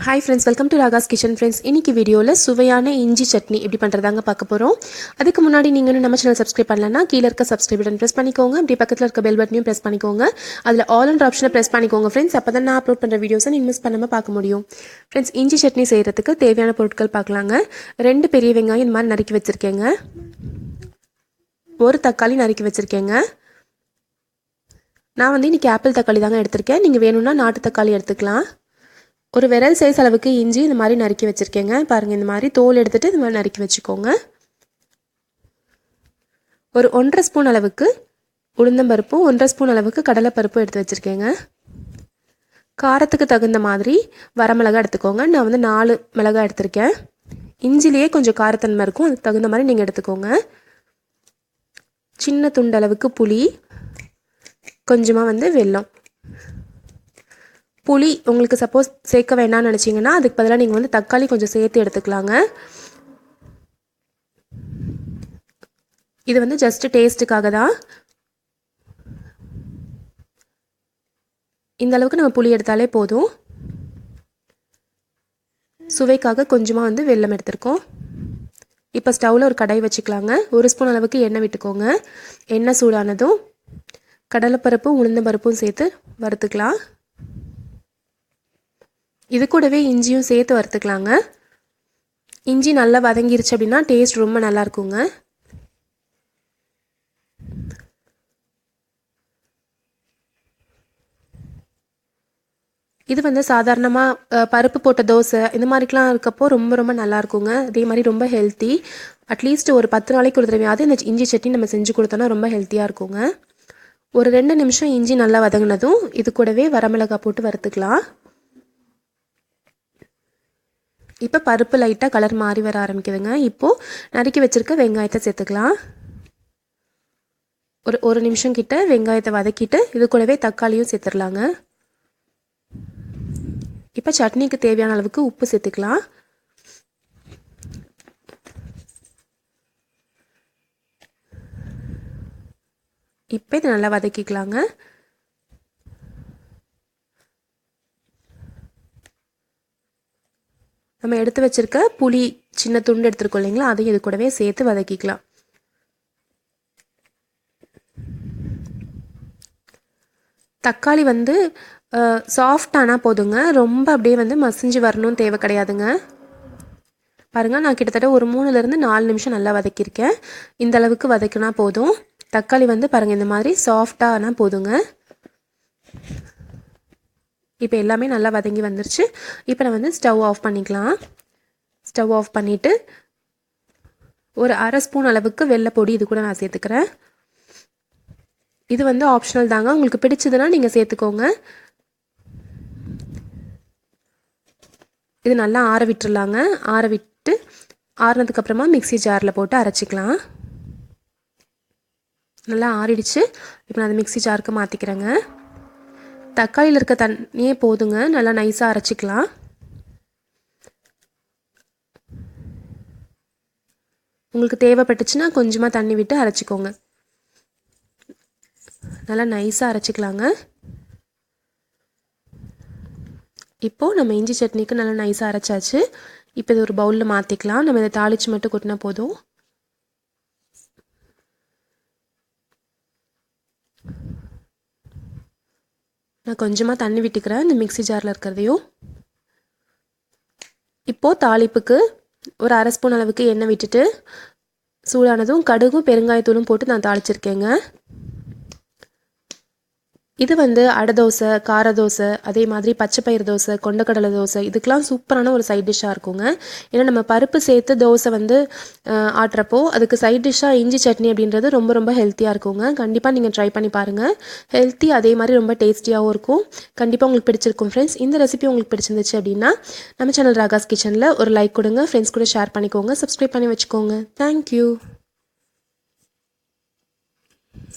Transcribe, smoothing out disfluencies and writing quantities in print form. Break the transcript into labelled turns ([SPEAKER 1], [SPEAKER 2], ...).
[SPEAKER 1] Hi friends, welcome to Ragas kitchen friends. இன்னைக்கு வீடியோல சுவையான இஞ்சி சட்னி எப்படி பண்றதாங்க பார்க்க போறோம். அதுக்கு முன்னாடி நீங்க இன்னும் நம்ம சேனல் சப்ஸ்கிரைப் பண்ணலனா கீழ இருக்க சப்ஸ்கிரைப் பட்டன் பிரஸ் பண்ணிக்கோங்க. அப்படியே பக்கத்துல இருக்க பெல் பட்டனையும் பிரஸ் பண்ணிக்கோங்க. அதுல ஆல் என்ற ஆப்ஷனை பிரஸ் பண்ணிக்கோங்க friends. அப்பதான் நான் அப்லோட் பண்ற வீடியோஸை நீங்க மிஸ் பண்ணாம பார்க்க முடியும். friends, இஞ்சி சட்னி செய்யறதுக்கு தேவையான பொருட்கள் பார்க்கலாங்க. 2 பெரிய வெங்காயம் இந்த மாதிரி நறுக்கி வச்சிருக்கேங்க. ஒரு தக்காளி நறுக்கி வச்சிருக்கேங்க. நான் வந்து இன்னைக்கு ஆப்பிள் தக்காளி தாங்க எடுத்திருக்கேன். நீங்க வேணும்னா நாட்டு தக்காளி எடுத்துக்கலாம். ஒரு விரல் சைஸ் அளவுக்கு இஞ்சி இந்த மாதிரி நறுக்கி வச்சிருக்கேங்க. பாருங்க, இந்த மாதிரி தோல் எடுத்துட்டு இந்த மாதிரி நறுக்கி வச்சுக்கோங்க. ஒரு 1.5 ஸ்பூன் அளவுக்கு உளுந்தம்பருப்பும் 1.5 ஸ்பூன் அளவுக்கு கடலைப்பருப்பும் எடுத்து வச்சிருக்கேங்க. காரத்துக்கு தகுந்த மாதிரி வரமிளகாய் எடுத்துக்கோங்க. நான் வந்து 4 மிளகாய் எடுத்திருக்கேன். இஞ்சிலேயே கொஞ்சம் காரத்தன்மை இருக்கும், அதுக்கு தகுந்த மாதிரி நீங்கள் எடுத்துக்கோங்க. சின்ன துண்டு அளவுக்கு புளி, கொஞ்சமாக வந்து வெல்லம். புளி உங்களுக்கு சப்போஸ் சேர்க்க வேண்டாம்னு நினச்சிங்கன்னா அதுக்கு பதிலாக நீங்கள் வந்து தக்காளி கொஞ்சம் சேர்த்து எடுத்துக்கலாங்க. இது வந்து ஜஸ்ட் டேஸ்ட்டுக்காக தான். இந்த அளவுக்கு நம்ம புளி எடுத்தாலே போதும். சுவைக்காக கொஞ்சமாக வந்து வெல்லம் எடுத்துருக்கோம். இப்போ ஸ்டவ்வில் ஒரு கடாய் வச்சுக்கலாங்க. 1 ஸ்பூன் அளவுக்கு எண்ணெய் விட்டுக்கோங்க. எண்ணெய் சூடானதும் கடலைப்பருப்பும் உளுந்தம்பருப்பும் சேர்த்து வறுத்துக்கலாம். இது கூடவே இஞ்சியும் சேர்த்து வறுத்துக்கலாங்க. இஞ்சி நல்லா வதங்கிருச்சு அப்படின்னா டேஸ்ட் ரொம்ப நல்லா இருக்குங்க. இது வந்து சாதாரணமாக பருப்பு போட்ட தோசை இந்த மாதிரிக்கெலாம் இருக்கப்போ ரொம்ப ரொம்ப நல்லா இருக்குங்க. அதே மாதிரி ரொம்ப ஹெல்த்தி. அட்லீஸ்ட் ஒரு 10 நாளைக்கு ஒரு தடவையாவது இந்த இஞ்சி சட்னி நம்ம செஞ்சு கொடுத்தோன்னா ரொம்ப ஹெல்த்தியாக இருக்குங்க. ஒரு 2 நிமிஷம் இஞ்சி நல்லா வதங்கினதும் இது கூடவே வரமிளகாய் போட்டு வறுத்துக்கலாம். இப்போ பருப்பு லைட்டாக கலர் மாறி வர ஆரம்பிக்குதுங்க. இப்போது நறுக்கி வச்சுருக்க வெங்காயத்தை சேர்த்துக்கலாம். ஒரு நிமிஷம் கிட்ட வெங்காயத்தை வதக்கிட்டு இது கூடவே தக்காளியும் சேர்த்துடலாங்க. இப்போ சட்னிக்கு தேவையான அளவுக்கு உப்பு சேர்த்துக்கலாம். இப்போ இது நல்லா வதக்கிக்கலாங்க. நம்ம எடுத்து வச்சிருக்க புளி சின்ன துண்டு எடுத்துருக்கோம் இல்லைங்களா, அதையும் இது கூடவே சேர்த்து வதக்கிக்கலாம். தக்காளி வந்து சாஃப்டானால் போதுங்க, ரொம்ப அப்படியே வந்து மசிஞ்சு வரணும்னு தேவை கிடையாதுங்க. பாருங்கள், நான் கிட்டத்தட்ட ஒரு 3லேருந்து 4 நிமிஷம் நல்லா வதக்கியிருக்கேன். இந்த அளவுக்கு வதக்கினா போதும். தக்காளி வந்து பாருங்கள் இந்த மாதிரி சாஃப்டாக ஆனால் போதுங்க. இப்போ எல்லாமே நல்லா வதங்கி வந்துருச்சு. இப்போ நான் வந்து ஸ்டவ் ஆஃப் பண்ணிக்கலாம். ஸ்டவ் ஆஃப் பண்ணிவிட்டு ஒரு 1/2 ஸ்பூன் அளவுக்கு வெள்ளைப்பொடி இது கூட நான் சேர்த்துக்கிறேன். இது வந்து ஆப்ஷனல் தாங்க, உங்களுக்கு பிடிச்சதுன்னா நீங்கள் சேர்த்துக்கோங்க. இது நல்லா ஆற விட்டுருலாங்க. ஆற விட்டு ஆறினதுக்கப்புறமா மிக்ஸி ஜாரில் போட்டு அரைச்சிக்கலாம். நல்லா ஆறிடுச்சு. இப்போ நான் அந்த மிக்ஸி ஜாருக்கு மாற்றிக்கிறேங்க. தக்காளியில் இருக்க தண்ணியே போதுங்க, நல்லா நைஸாக அரைச்சிக்கலாம். உங்களுக்கு தேவைப்பட்டுச்சுன்னா கொஞ்சமாக தண்ணி விட்டு அரைச்சிக்கோங்க. நல்லா நைஸாக அரைச்சிக்கலாங்க. இப்போது நம்ம இஞ்சி சட்னிக்கு நல்லா நைஸாக அரைச்சாச்சு. இப்போ இது ஒரு பவுலில் மாற்றிக்கலாம். நம்ம இதை தாளித்து மட்டும் கொட்டினா போதும். நான் கொஞ்சமாக தண்ணி விட்டுக்கிறேன் இந்த மிக்ஸி ஜாரில் இருக்கிறதையும். இப்போது தாளிப்புக்கு ஒரு 1/2 ஸ்பூன் அளவுக்கு எண்ணெய் விட்டுட்டு சூடானதும் கடுகும் பெருங்காயத்தூளும் போட்டு நான் தாளிச்சிருக்கேங்க. இது வந்து அடை தோசை, கார தோசை, அதே மாதிரி பச்சைப்பயிறு தோசை, கொண்டக்கடலை தோசை, இதுக்கெலாம் சூப்பரான ஒரு சைட் டிஷ்ஷாக இருக்குங்க. ஏன்னா நம்ம பருப்பு சேர்த்து தோசை வந்து ஆட்டுறப்போ அதுக்கு சைட் டிஷ்ஷாக இஞ்சி சட்னி அப்படின்றது ரொம்ப ரொம்ப ஹெல்த்தியாக இருக்குங்க. கண்டிப்பாக நீங்கள் ட்ரை பண்ணி பாருங்கள். ஹெல்த்தி, அதே மாதிரி ரொம்ப டேஸ்டியாகவும் இருக்கும். கண்டிப்பாக உங்களுக்கு பிடிச்சிருக்கும் ஃப்ரெண்ட்ஸ். இந்த ரெசிபி உங்களுக்கு பிடிச்சிருந்துச்சு அப்படின்னா நம்ம சேனல் ராகாஸ் கிச்சனில் ஒரு லைக் கொடுங்க. ஃப்ரெண்ட்ஸ் கூட ஷேர் பண்ணிக்கோங்க. சப்ஸ்கிரைப் பண்ணி வச்சுக்கோங்க. தேங்க்யூ.